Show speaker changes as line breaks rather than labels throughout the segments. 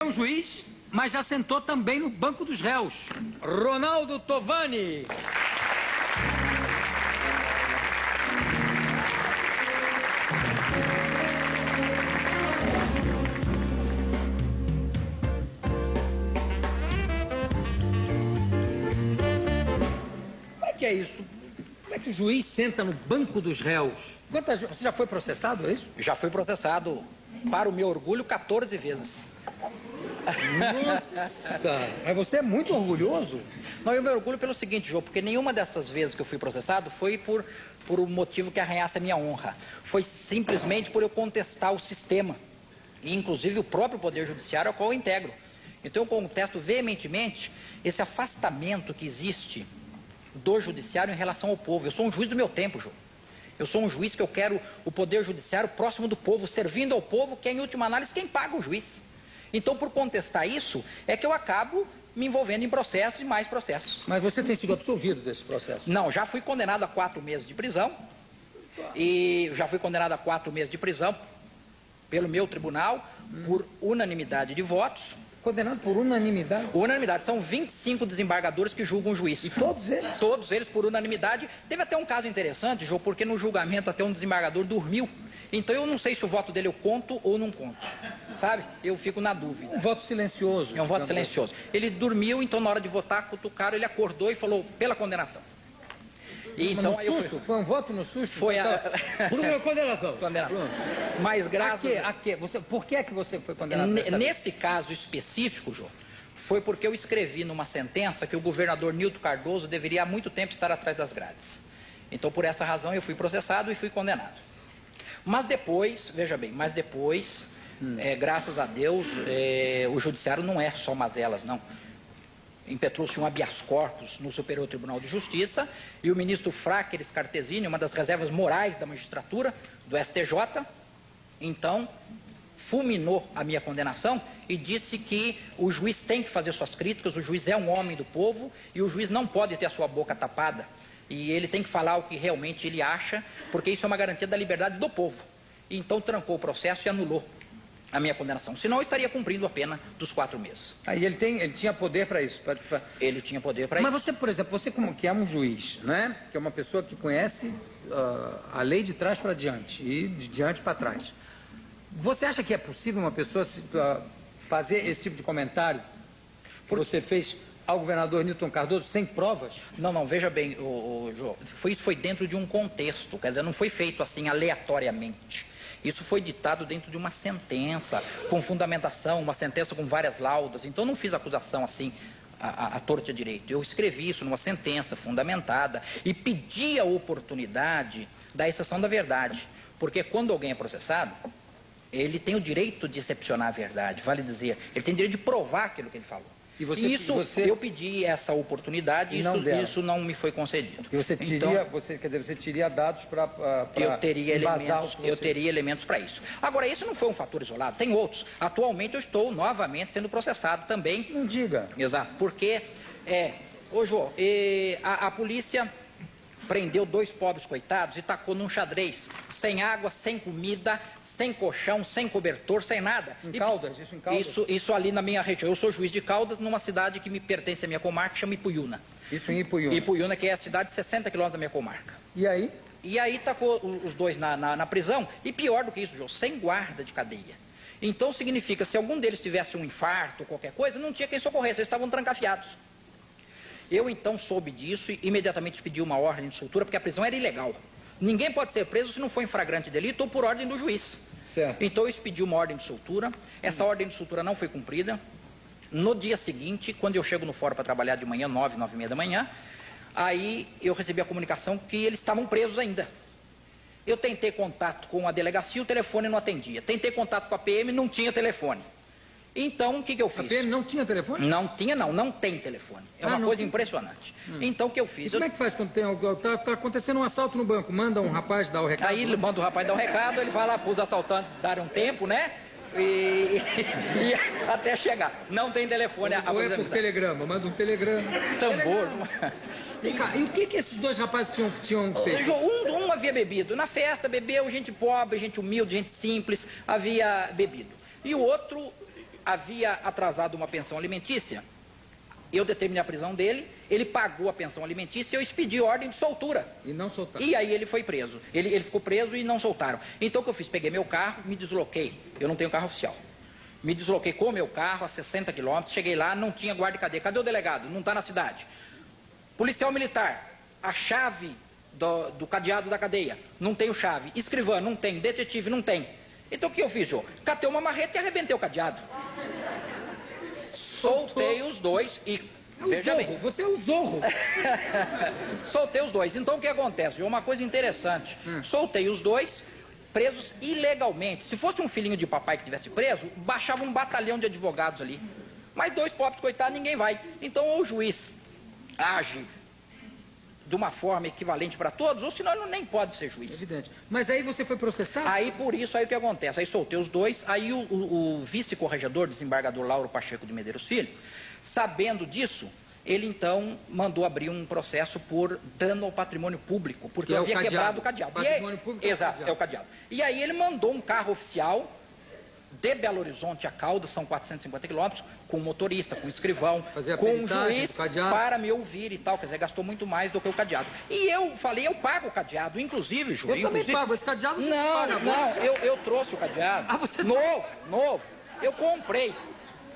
É um juiz, mas já sentou também no banco dos réus. Ronaldo Tovani. Como é que é isso? Como é que o juiz senta no banco dos réus? Você já foi processado, é isso?
Já fui processado, para o meu orgulho, 14 vezes.
Nossa, mas você é muito orgulhoso.
Não, eu me orgulho pelo seguinte, Jô, porque nenhuma dessas vezes que eu fui processado foi por um motivo que arranhasse a minha honra. Foi simplesmente por eu contestar o sistema, e inclusive o próprio Poder Judiciário ao qual eu integro. Então eu contesto veementemente esse afastamento que existe do Judiciário em relação ao povo. Eu sou um juiz do meu tempo, Jô. Eu sou um juiz que eu quero o Poder Judiciário próximo do povo, servindo ao povo, que é, em última análise, quem paga o juiz. Então, por contestar isso, é que eu acabo me envolvendo em processos e mais processos.
Mas você tem sido absolvido desse processo?
Não, já fui condenado a 4 meses de prisão. E já fui condenado a 4 meses de prisão pelo meu tribunal, por unanimidade de votos.
Condenado por unanimidade?
Unanimidade. São 25 desembargadores que julgam o juiz.
E todos eles?
Todos eles por unanimidade. Teve até um caso interessante, Jô, porque no julgamento até um desembargador dormiu. Então eu não sei se o voto dele eu conto ou não conto. Sabe? Eu fico na dúvida.
Um voto silencioso.
É um voto silencioso. Ele dormiu, então na hora de votar, cutucaram, ele acordou e falou pela condenação.
E então, no susto? Foi um voto no susto?
Foi a...
Por uma condenação.
Mas graças...
Por que é que você foi condenado?
Nesse caso específico, Jô, foi porque eu escrevi numa sentença que o governador Nilton Cardoso deveria há muito tempo estar atrás das grades. Então, por essa razão, eu fui processado e fui condenado. Mas depois, veja bem, graças a Deus, o judiciário não é só mazelas, não. Impetrou-se um habeas corpus no Superior Tribunal de Justiça e o ministro Fráqueres Cartesini, uma das reservas morais da magistratura do STJ, então fulminou a minha condenação e disse que o juiz tem que fazer suas críticas, o juiz é um homem do povo e o juiz não pode ter a sua boca tapada e ele tem que falar o que realmente ele acha, porque isso é uma garantia da liberdade do povo. E então trancou o processo e anulou a minha condenação. Senão eu estaria cumprindo a pena dos 4 meses.
Aí ele tinha poder para isso?
Ele tintinha poder para isso.
Mas você, por exemplo, você como que é um juiz, né? Que é uma pessoa que conhece a lei de trás para diante e de diante para trás. Você acha que é possível uma pessoa fazer esse tipo de comentário que você fez ao governador Nilton Cardoso sem provas?
Não, veja bem, Jô, isso foi dentro de um contexto, quer dizer, não foi feito assim aleatoriamente. Isso foi ditado dentro de uma sentença, com fundamentação, uma sentença com várias laudas. Então eu não fiz acusação assim, à torta e à direita. Eu escrevi isso numa sentença fundamentada e pedi a oportunidade da exceção da verdade. Porque quando alguém é processado, ele tem o direito de excepcionar a verdade, vale dizer. Ele tem o direito de provar aquilo que ele falou. Eu pedi essa oportunidade e isso não me foi concedido.
E você teria dados para
eu teria elementos para isso. Agora, isso não foi um fator isolado, tem outros. Atualmente eu estou novamente sendo processado também.
Não diga.
Exato, porque, Jô, a polícia prendeu 2 pobres coitados e tacou num xadrez, sem água, sem comida, sem colchão, sem cobertor, sem nada.
Em Caldas? Isso em Caldas?
Isso ali na minha região. Eu sou juiz de Caldas, numa cidade que me pertence à minha comarca, que chama Ipuiuna.
Isso em Ipuiuna?
Ipuiuna, que é a cidade de 60 quilômetros da minha comarca.
E aí?
E aí tacou os 2 na prisão, e pior do que isso, Jô, sem guarda de cadeia. Então significa, se algum deles tivesse um infarto ou qualquer coisa, não tinha quem socorresse, eles estavam trancafiados. Eu então soube disso e imediatamente pedi uma ordem de soltura, porque a prisão era ilegal. Ninguém pode ser preso se não for em flagrante delito ou por ordem do juiz.
Certo.
Então eu expedi uma ordem de soltura, essa ordem de soltura não foi cumprida. No dia seguinte, quando eu chego no fórum para trabalhar de manhã, 9h30 da manhã, aí eu recebi a comunicação que eles estavam presos ainda. Eu tentei contato com a delegacia, o telefone não atendia. Tentei contato com a PM, não tinha telefone. Então, o que eu fiz?
A PM não tinha telefone?
Não tinha, não tem telefone. É uma coisa impressionante. Então, o que eu fiz?
Como é que faz quando está acontecendo um assalto no banco? Manda um rapaz dar o recado?
Aí ele manda o rapaz dar o recado, ele vai lá para os assaltantes darem um tempo, né? E até chegar. Não tem telefone.
Ou é por telegrama, manda um telegrama.
Tambor.
E o que esses 2 rapazes tinham feito?
Um havia bebido. Na festa, bebeu, gente pobre, gente humilde, gente simples, havia bebido. E o outro havia atrasado uma pensão alimentícia, eu determinei a prisão dele, ele pagou a pensão alimentícia e eu expedi ordem de soltura.
E não soltaram.
E aí ele foi preso. Ele ficou preso e não soltaram. Então o que eu fiz? Peguei meu carro, me desloquei. Eu não tenho carro oficial. Me desloquei com o meu carro a 60 quilômetros, cheguei lá, não tinha guarda de cadeia. Cadê o delegado? Não está na cidade. Policial militar, a chave do cadeado da cadeia, não tenho chave. Escrivã, não tem. Detetive, não tem. Então o que eu fiz, Jô? Catei uma marreta e arrebentei o cadeado. Soltei os dois e... Veja bem.
Você é o Zorro.
Soltei os dois. Então o que acontece? Uma coisa interessante. Soltei os dois, presos ilegalmente. Se fosse um filhinho de papai que tivesse preso, baixava um batalhão de advogados ali. Mas dois pobres, coitados, ninguém vai. Então ou o juiz age de uma forma equivalente para todos, ou senão ele nem pode ser juiz.
Evidente. Mas aí você foi processado?
Aí por isso, aí o que acontece? Aí soltei os dois, aí o vice-corregedor, desembargador Lauro Pacheco de Medeiros Filho, sabendo disso, ele então mandou abrir um processo por dano ao patrimônio público, porque eu havia quebrado o cadeado.
Patrimônio público
exato, é o cadeado. E aí ele mandou um carro oficial de Belo Horizonte a Caldas, são 450 quilômetros, com motorista, com escrivão, com um juiz, para me ouvir e tal. Quer dizer, gastou muito mais do que o cadeado. E eu falei, eu pago o cadeado, inclusive, juiz.
Eu também pago, esse cadeado você
paga. Não, eu trouxe o cadeado. Novo. Eu comprei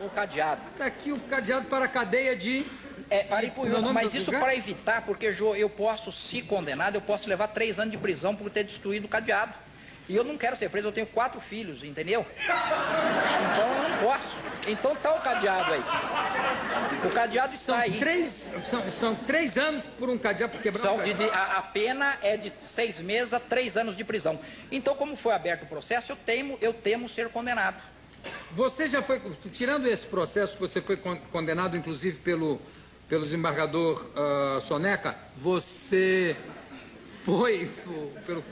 o cadeado.
Está aqui o cadeado para a cadeia de...
para Ipuiuna, mas isso para evitar, porque, Jô, eu posso, se condenado, eu posso levar 3 anos de prisão por ter destruído o cadeado. E eu não quero ser preso, eu tenho 4 filhos, entendeu? Então eu não posso. Então tá o cadeado aí. O cadeado está aí.
São 3 anos por um cadeado por quebrar o cadeado.
A pena é de 6 meses a 3 anos de prisão. Então, como foi aberto o processo, eu temo ser condenado.
Você já foi, tirando esse processo, você foi condenado, inclusive, pelo desembargador Soneca, você foi pelo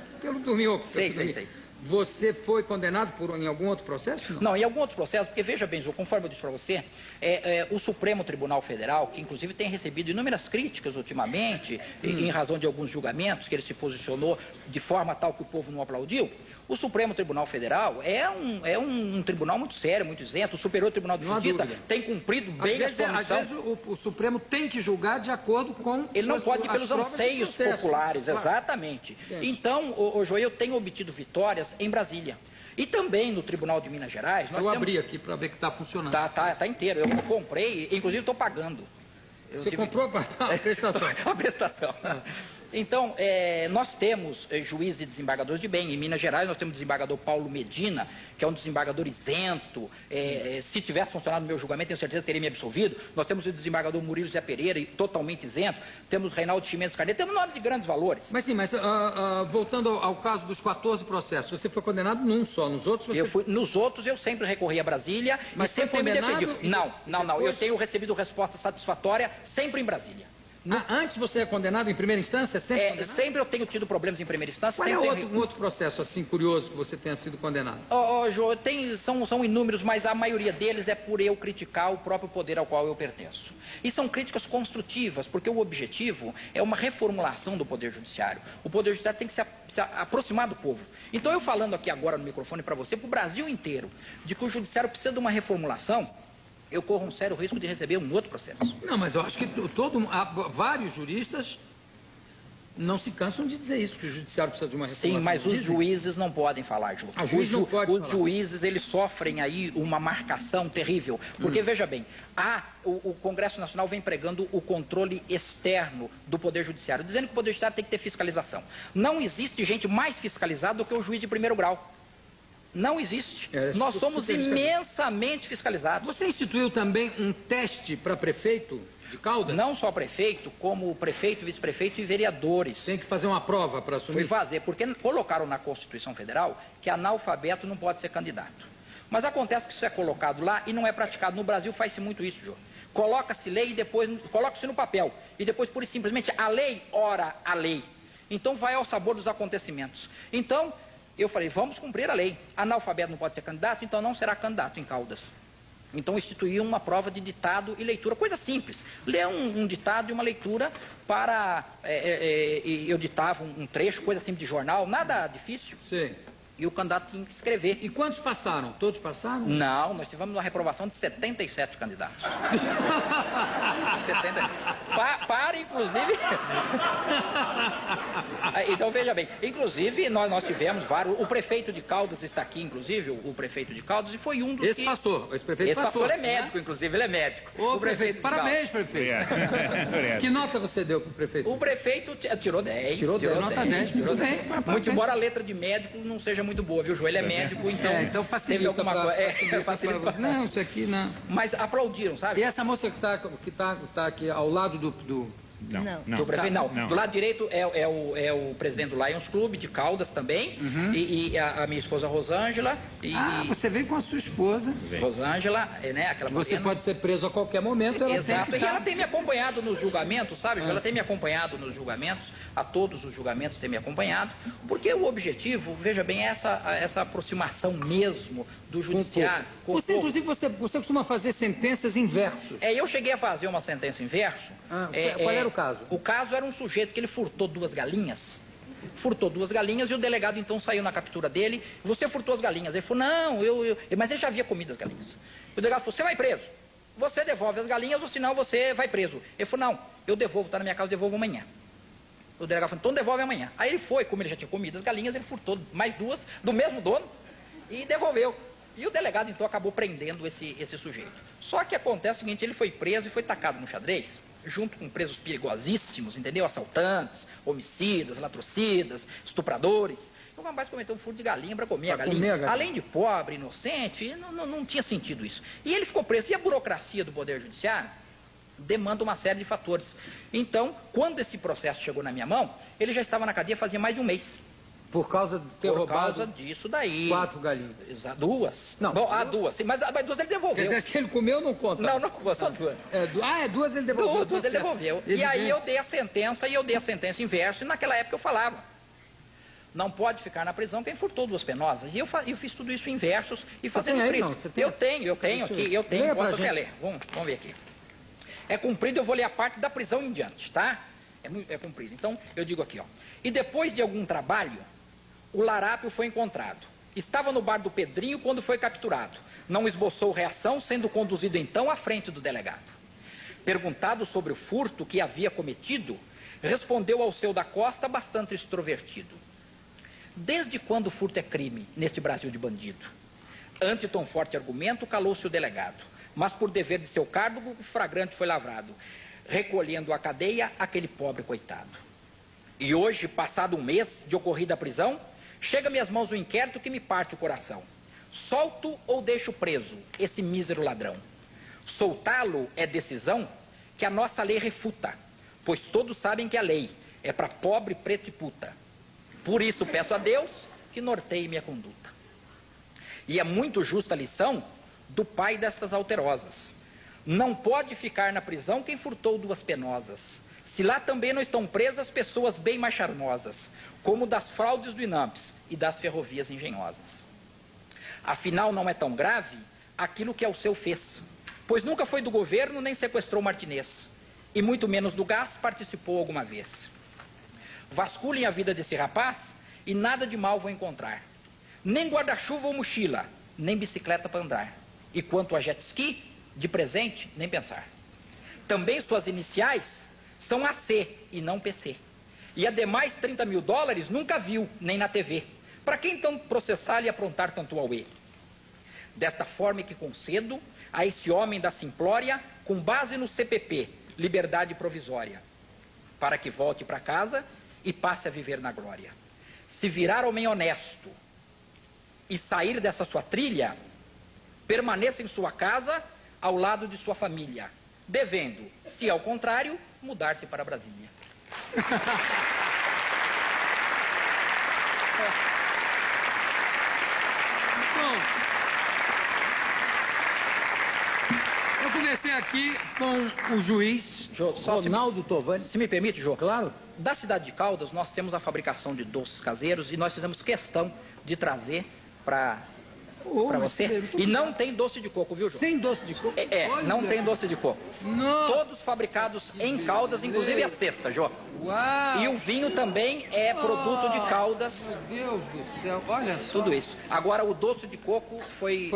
dormiu.
Sei.
Você foi condenado em algum outro processo?
Não, em algum outro processo, porque veja bem, Jô, conforme eu disse para você, o Supremo Tribunal Federal, que inclusive tem recebido inúmeras críticas ultimamente, em razão de alguns julgamentos, que ele se posicionou de forma tal que o povo não aplaudiu, o Supremo Tribunal Federal é um tribunal muito sério, muito isento. O Superior Tribunal de Justiça tem cumprido bem a sua missão.
Às vezes o Supremo tem que julgar de acordo com...
Ele não pode ir pelos anseios populares, claro. Exatamente. Então, Jô, eu tenho obtido vitórias em Brasília. E também no Tribunal de Minas Gerais...
Eu abri aqui para ver que está funcionando.
Tá inteiro. Eu comprei, inclusive estou pagando.
Você comprou a prestação?
A prestação. Então, nós temos juízes e desembargadores de bem. Em Minas Gerais, nós temos o desembargador Paulo Medina, que é um desembargador isento. Se tivesse funcionado no meu julgamento, tenho certeza que teria me absolvido. Nós temos o desembargador Murilo Zé Pereira, totalmente isento. Temos o Reinaldo Chimenez Carneiro. Temos nomes de grandes valores.
Mas voltando ao caso dos 14 processos, você foi condenado num só. Nos outros você...
Nos outros, eu sempre recorri a Brasília.
Mas
e sempre
me
defendi. Não.
Depois...
Eu tenho recebido resposta satisfatória sempre em Brasília.
Antes você é condenado em primeira instância?
Sempre eu tenho tido problemas em primeira instância.
Qual é um outro processo assim curioso que você tenha sido condenado?
Jô, são inúmeros, mas a maioria deles é por eu criticar o próprio poder ao qual eu pertenço. E são críticas construtivas, porque o objetivo é uma reformulação do Poder Judiciário. O Poder Judiciário tem que se aproximar do povo. Então eu falando aqui agora no microfone para você, para o Brasil inteiro, de que o Judiciário precisa de uma reformulação, eu corro um sério risco de receber um outro processo.
Não, mas eu acho que vários juristas não se cansam de dizer isso, que o judiciário precisa de uma reformulação.
Sim, mas os juízes não podem falar, Jô. Os juízes, eles sofrem aí uma marcação terrível. Porque, veja bem, o Congresso Nacional vem pregando o controle externo do Poder Judiciário, dizendo que o Poder Judiciário tem que ter fiscalização. Não existe gente mais fiscalizada do que o juiz de primeiro grau. Não existe. Nós somos imensamente fiscalizados.
Você instituiu também um teste para prefeito de Caldas?
Não só prefeito, como prefeito, vice-prefeito e vereadores.
Tem que fazer uma prova para assumir?
Fui fazer, porque colocaram na Constituição Federal que analfabeto não pode ser candidato. Mas acontece que isso é colocado lá e não é praticado. No Brasil faz-se muito isso, Jô. Coloca-se lei e depois coloca-se no papel. E depois, pura e simplesmente, a lei ora a lei. Então vai ao sabor dos acontecimentos. Então... eu falei, vamos cumprir a lei. Analfabeto não pode ser candidato, então não será candidato em Caldas. Então instituí uma prova de ditado e leitura, coisa simples. Ler um ditado e uma leitura para... eu ditava um trecho, coisa simples de jornal, nada difícil.
Sim.
E o candidato tinha que escrever.
E quantos passaram? Todos passaram?
Não, nós tivemos uma reprovação de 77 candidatos. 70. Para, inclusive... Então, veja bem, inclusive, nós tivemos vários... O prefeito de Caldas está aqui, inclusive, o prefeito de Caldas, e foi um dos
Esse passou, esse prefeito passou.
Ele é médico, inclusive, ele é médico.
Ô, prefeito, parabéns, prefeito. Que nota você deu pro prefeito?
O prefeito tirou 10.
Tirou 10, nota 10.
Tirou 10. Muito embora a letra de médico não seja muito boa, viu, João? Ele é médico, então...
Então facilita
teve alguma coisa.
facilita. Não, isso aqui não.
Mas aplaudiram, sabe?
E essa moça que tá aqui ao lado do
Do prefeito, não. Do lado direito é o presidente do Lions Club, de Caldas também, e a minha esposa Rosângela.
Você veio com a sua esposa.
Rosângela, né? Aquela
Você pode ser preso a qualquer momento.
Exato, e ela tem me acompanhado nos julgamentos, sabe? Ela tem me acompanhado nos julgamentos, a todos os julgamentos tem me acompanhado, porque o objetivo, veja bem, é essa aproximação mesmo do judiciário.
Inclusive, você costuma fazer sentenças em verso.
Eu cheguei a fazer uma sentença em verso.
Qual era o caso?
O caso era um sujeito que ele furtou 2 galinhas. Furtou 2 galinhas e o delegado então saiu na captura dele. Você furtou as galinhas. Ele falou, não, mas ele já havia comido as galinhas. O delegado falou, você vai preso. Você devolve as galinhas ou senão você vai preso. Ele falou, não, eu devolvo, está na minha casa, eu devolvo amanhã. O delegado falou, então devolve amanhã. Aí ele foi, como ele já tinha comido as galinhas, ele furtou mais 2 do mesmo dono e devolveu. E o delegado então acabou prendendo esse sujeito. Só que acontece o seguinte, ele foi preso e foi tacado no xadrez, junto com presos perigosíssimos, entendeu? Assaltantes, homicidas, latrocidas, estupradores. O rapaz cometeu um furto de galinha para comer a galinha. Além de pobre, inocente, não tinha sentido isso. E ele ficou preso. E a burocracia do Poder Judiciário demanda uma série de fatores. Então, quando esse processo chegou na minha mão, ele já estava na cadeia fazia mais de um mês.
Por causa de ter roubado...
Por causa disso daí.
4 galinhas.
Exato. 2.
Não.
Bom, 2. Sim, mas 2 ele devolveu.
Quer dizer, se ele comeu, não conta.
Não conta, só 2.
2 ele devolveu.
2 ele devolveu. E aí eu dei a sentença, em verso, e naquela época eu falava. Não pode ficar na prisão quem furtou 2 penosas. E eu fiz tudo isso em versos e fazendo prisão. Eu tenho aqui, posso até ler. Vamos ver aqui. É cumprido, eu vou ler a parte da prisão em diante, tá? É cumprido. Então, eu digo aqui, ó. E depois de algum trabalho, o larápio foi encontrado. Estava no bar do Pedrinho quando foi capturado. Não esboçou reação, sendo conduzido então à frente do delegado. Perguntado sobre o furto que havia cometido, respondeu ao seu da Costa bastante extrovertido. Desde quando o furto é crime neste Brasil de bandido? Ante tão forte argumento, calou-se o delegado. Mas por dever de seu cargo, o flagrante foi lavrado, recolhendo à cadeia aquele pobre coitado. E hoje, passado um mês de ocorrida a prisão, chega-me às mãos o inquérito que me parte o coração. Solto ou deixo preso esse mísero ladrão? Soltá-lo é decisão que a nossa lei refuta, pois todos sabem que a lei é para pobre, preto e puta. Por isso peço a Deus que norteie minha conduta. E é muito justa a lição do pai destas alterosas. Não pode ficar na prisão quem furtou 2 penosas. Se lá também não estão presas pessoas bem mais charmosas, como das fraudes do INAMPS e das ferrovias engenhosas. Afinal, não é tão grave aquilo que ao seu fez, pois nunca foi do governo nem sequestrou Martinez, e muito menos do gás participou alguma vez. Vasculhem a vida desse rapaz e nada de mal vão encontrar. Nem guarda-chuva ou mochila, nem bicicleta para andar. E quanto a jet ski, de presente, nem pensar. Também suas iniciais são AC e não PC. E ademais 30 mil dólares nunca viu, nem na TV. Para que então processá-lo e aprontar tanto auê? Desta forma que concedo a esse homem da simplória, com base no CPP, liberdade provisória, para que volte para casa e passe a viver na glória. Se virar homem honesto e sair dessa sua trilha, permaneça em sua casa ao lado de sua família, devendo, se ao contrário, mudar-se para Brasília.
Bom, eu comecei aqui com o juiz Ronaldo Tovani.
Se me permite, Jô.
Claro.
Da cidade de Caldas, nós temos a fabricação de doces caseiros e nós fizemos questão de trazer para Para você. E não tem doce de coco, viu, João?
Sem doce de coco?
Não tem doce de coco.
Nossa.
Todos fabricados em Caldas, inclusive a cesta, João.
Uau!
E o vinho também é produto de Caldas.
Meu Deus do céu, olha só.
Tudo isso. Agora, o doce de coco foi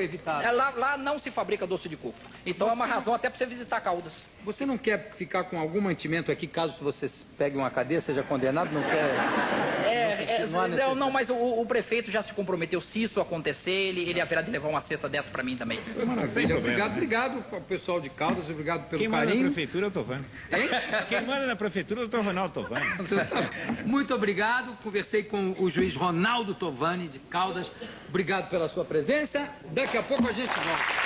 evitado.
Lá não se fabrica doce de coco. Então é uma razão até para você visitar Caldas.
Você não quer ficar com algum mantimento aqui, caso você pegue uma cadeia, seja condenado? Não quer?
Não, mas o prefeito já se comprometeu. Se isso acontecer, ele haverá de levar uma cesta dessa para mim também.
Maravilha. Obrigado ao pessoal de Caldas, obrigado pelo
carinho.
Quem
manda na prefeitura é o Tovani.
Hein?
Quem manda na prefeitura é o Dr. Ronaldo Tovani.
Muito obrigado. Conversei com o juiz Ronaldo Tovani, de Caldas. Obrigado pela sua presença. Daqui a pouco a gente volta.